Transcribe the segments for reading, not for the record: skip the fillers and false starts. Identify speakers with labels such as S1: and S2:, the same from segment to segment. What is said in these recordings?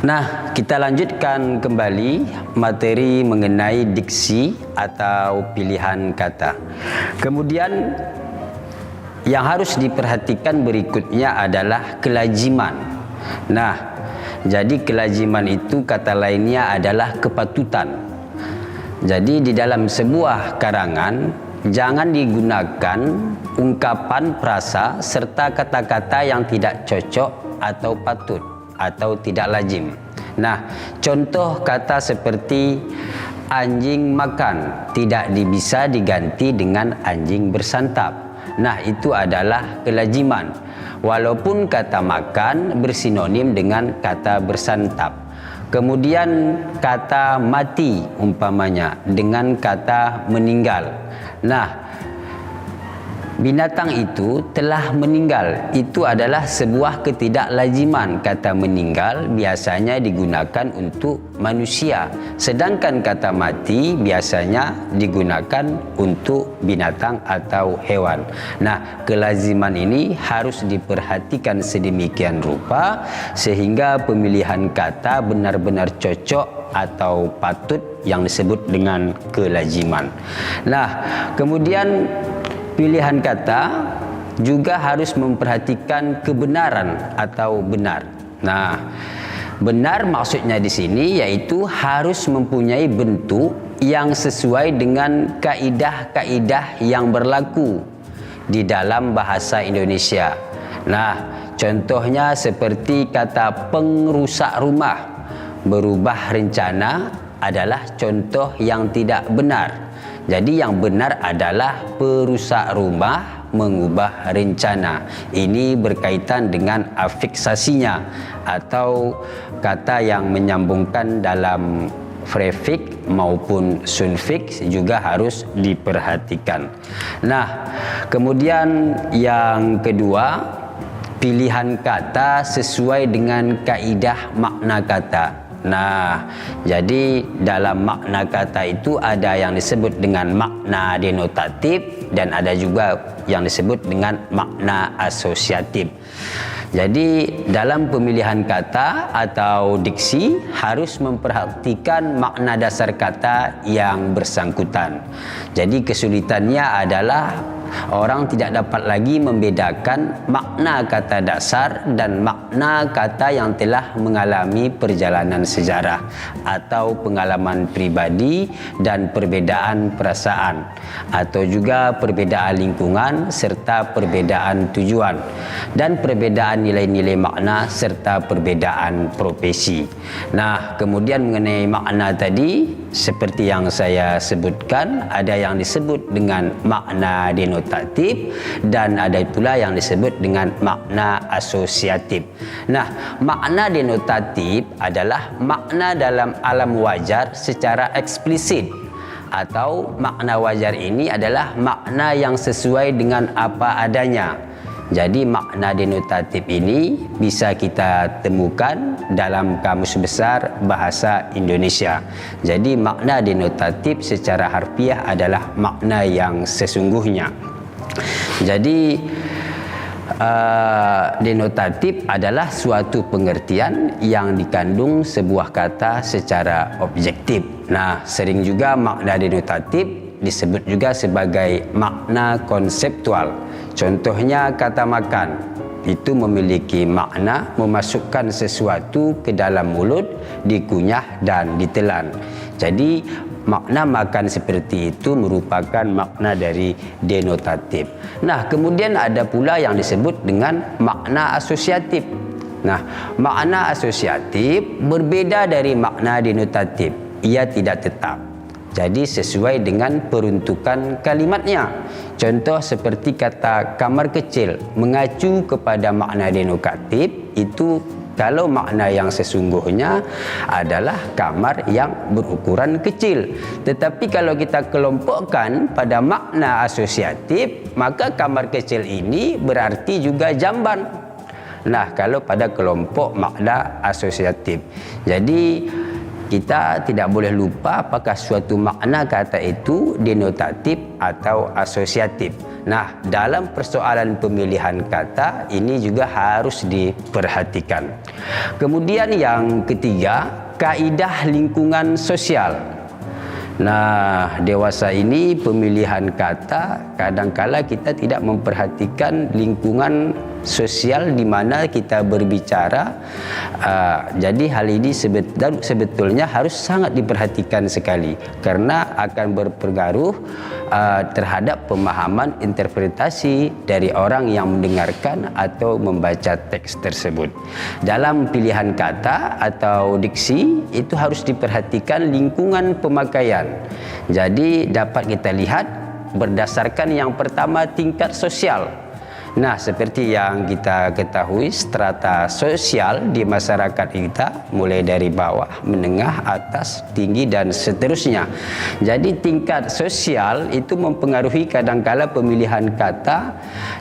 S1: Nah, kita lanjutkan kembali materi mengenai diksi atau pilihan kata. Kemudian yang harus diperhatikan berikutnya adalah kelaziman. Nah, jadi kelaziman itu kata lainnya adalah kepatutan. Jadi di dalam sebuah karangan jangan digunakan ungkapan frasa serta kata-kata yang tidak cocok atau patut atau tidak lazim. Nah, contoh kata seperti anjing makan tidak bisa diganti dengan anjing bersantap. Nah, itu adalah kelaziman. Walaupun kata makan bersinonim dengan kata bersantap. Kemudian kata mati umpamanya dengan kata meninggal. Nah, binatang itu telah meninggal. Itu adalah sebuah ketidaklaziman. Kata meninggal biasanya digunakan untuk manusia, sedangkan kata mati biasanya digunakan untuk binatang atau hewan. Nah, kelaziman ini harus diperhatikan sedemikian rupa sehingga pemilihan kata benar-benar cocok atau patut yang disebut dengan kelaziman. Nah, kemudian pilihan kata juga harus memperhatikan kebenaran atau benar. Nah, benar maksudnya di sini yaitu harus mempunyai bentuk yang sesuai dengan kaidah-kaidah yang berlaku di dalam bahasa Indonesia. Nah, contohnya seperti kata pengrusak rumah berubah rencana adalah contoh yang tidak benar. Jadi yang benar adalah perusak rumah mengubah rencana. Ini berkaitan dengan afiksasinya atau kata yang menyambungkan dalam prefiks maupun sunfiks juga harus diperhatikan. Nah, kemudian yang kedua, pilihan kata sesuai dengan kaidah makna kata. Nah, jadi dalam makna kata itu ada yang disebut dengan makna denotatif dan ada juga yang disebut dengan makna asosiatif. Jadi dalam pemilihan kata atau diksi harus memperhatikan makna dasar kata yang bersangkutan. Jadi kesulitannya adalah orang tidak dapat lagi membedakan makna kata dasar dan makna kata yang telah mengalami perjalanan sejarah atau pengalaman pribadi dan perbedaan perasaan atau juga perbedaan lingkungan serta perbedaan tujuan dan perbedaan nilai-nilai makna serta perbedaan profesi. Nah, kemudian mengenai makna tadi seperti yang saya sebutkan, ada yang disebut dengan makna denotatif dan ada pula yang disebut dengan makna asosiatif. Nah, makna denotatif adalah makna dalam alam wajar secara eksplisit, atau makna wajar ini adalah makna yang sesuai dengan apa adanya. Jadi makna denotatif ini bisa kita temukan dalam Kamus Besar Bahasa Indonesia. Jadi makna denotatif secara harfiah adalah makna yang sesungguhnya. Jadi denotatif adalah suatu pengertian yang dikandung sebuah kata secara objektif. Nah, sering juga makna denotatif disebut juga sebagai makna konseptual. Contohnya kata makan, itu memiliki makna memasukkan sesuatu ke dalam mulut, dikunyah dan ditelan. Jadi makna makan seperti itu merupakan makna dari denotatif. Nah, kemudian ada pula yang disebut dengan makna asosiatif. Nah, makna asosiatif berbeda dari makna denotatif. Ia tidak tetap. Jadi sesuai dengan peruntukan kalimatnya. Contoh seperti kata kamar kecil mengacu kepada makna denotatif, itu kalau makna yang sesungguhnya adalah kamar yang berukuran kecil. Tetapi kalau kita kelompokkan pada makna asosiatif, maka kamar kecil ini berarti juga jamban. Nah, kalau pada kelompok makna asosiatif. Jadi kita tidak boleh lupa apakah suatu makna kata itu denotatif atau asosiatif. Nah, dalam persoalan pemilihan kata ini juga harus diperhatikan. Kemudian yang ketiga, kaidah lingkungan sosial. Nah, dewasa ini pemilihan kata kadangkala kita tidak memperhatikan lingkungan sosial di mana kita berbicara. Jadi hal ini sebetulnya harus sangat diperhatikan sekali karena akan berpengaruh terhadap pemahaman interpretasi dari orang yang mendengarkan atau membaca teks tersebut. Dalam pilihan kata atau diksi itu harus diperhatikan lingkungan pemakaian. Jadi dapat kita lihat berdasarkan yang pertama tingkat sosial. Nah, seperti yang kita ketahui, strata sosial di masyarakat kita mulai dari bawah, menengah, atas, tinggi dan seterusnya. Jadi tingkat sosial itu mempengaruhi kadangkala pemilihan kata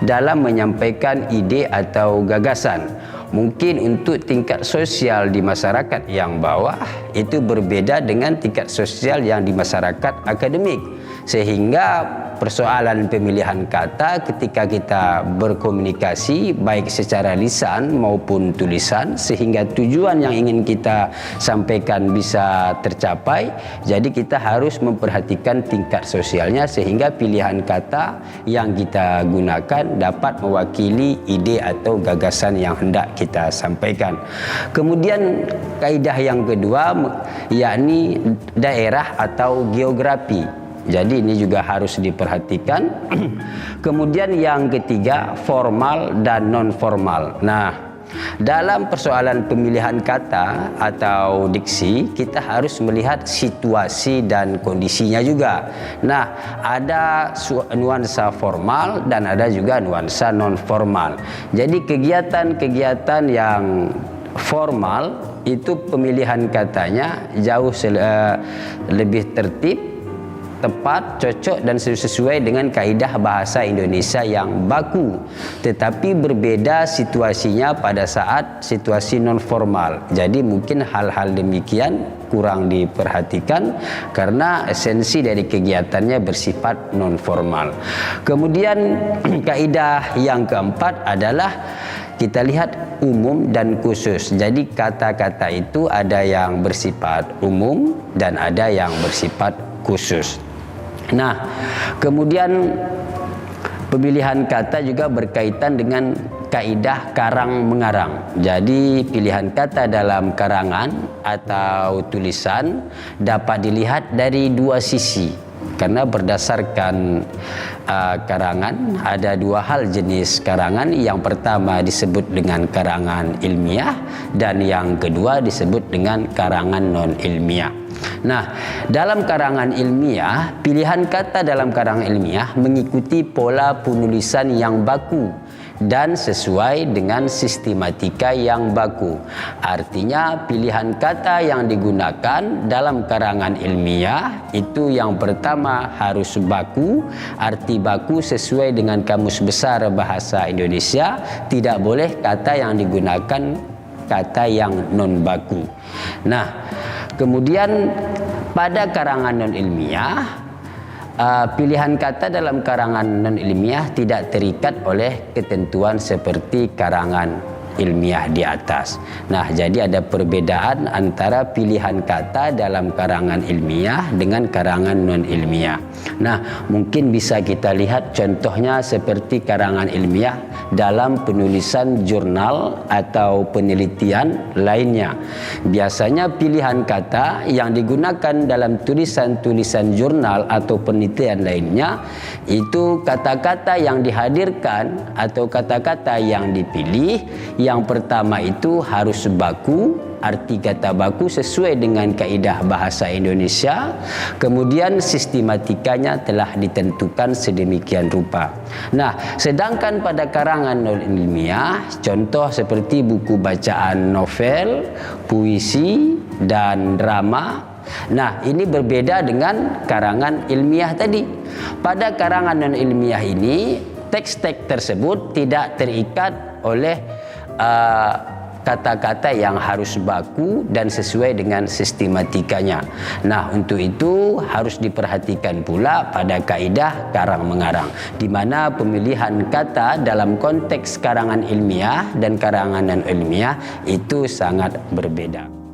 S1: dalam menyampaikan ide atau gagasan. Mungkin untuk tingkat sosial di masyarakat yang bawah itu berbeda dengan tingkat sosial yang di masyarakat akademik. Sehingga persoalan pemilihan kata ketika kita berkomunikasi baik secara lisan maupun tulisan sehingga tujuan yang ingin kita sampaikan bisa tercapai, jadi kita harus memperhatikan tingkat sosialnya sehingga pilihan kata yang kita gunakan dapat mewakili ide atau gagasan yang hendak kita sampaikan. Kemudian kaidah yang kedua yakni daerah atau geografi. Jadi ini juga harus diperhatikan. Kemudian yang ketiga, formal dan non formal. Nah, dalam persoalan pemilihan kata atau diksi kita harus melihat situasi dan kondisinya juga. Nah, ada nuansa formal dan ada juga nuansa non formal. Jadi kegiatan-kegiatan yang formal itu pemilihan katanya jauh lebih tertib, tepat, cocok dan sesuai dengan kaidah bahasa Indonesia yang baku. Tetapi berbeda situasinya pada saat situasi non formal. Jadi mungkin hal-hal demikian kurang diperhatikan karena esensi dari kegiatannya bersifat non formal. Kemudian kaidah yang keempat adalah kita lihat umum dan khusus. Jadi kata-kata itu ada yang bersifat umum dan ada yang bersifat khusus. Nah, kemudian pemilihan kata juga berkaitan dengan kaidah karang mengarang. Jadi pilihan kata dalam karangan atau tulisan dapat dilihat dari dua sisi. Karena berdasarkan karangan ada dua hal jenis karangan. Yang pertama disebut dengan karangan ilmiah dan yang kedua disebut dengan karangan non ilmiah. Nah, dalam karangan ilmiah, pilihan kata dalam karangan ilmiah mengikuti pola penulisan yang baku dan sesuai dengan sistematika yang baku. Artinya pilihan kata yang digunakan dalam karangan ilmiah itu yang pertama harus baku, arti baku sesuai dengan Kamus Besar Bahasa Indonesia, tidak boleh kata yang digunakan kata yang non baku. Nah, kemudian pada karangan non ilmiah, pilihan kata dalam karangan non ilmiah tidak terikat oleh ketentuan seperti karangan ilmiah di atas. Nah, jadi ada perbedaan antara pilihan kata dalam karangan ilmiah dengan karangan non ilmiah. Nah, mungkin bisa kita lihat contohnya seperti karangan ilmiah dalam penulisan jurnal atau penelitian lainnya. Biasanya pilihan kata yang digunakan dalam tulisan-tulisan jurnal atau penelitian lainnya itu kata-kata yang dihadirkan atau kata-kata yang dipilih. Yang pertama itu harus baku, arti kata baku sesuai dengan kaidah bahasa Indonesia. Kemudian sistematikanya telah ditentukan sedemikian rupa. Nah, sedangkan pada karangan non ilmiah, contoh seperti buku bacaan novel, puisi, dan drama. Nah, ini berbeda dengan karangan ilmiah tadi. Pada karangan non ilmiah ini, teks-teks tersebut tidak terikat oleh kata-kata yang harus baku dan sesuai dengan sistematikanya. Nah, untuk itu harus diperhatikan pula pada kaedah karang-mengarang, di mana pemilihan kata dalam konteks karangan ilmiah dan karangan non-ilmiah itu sangat berbeda.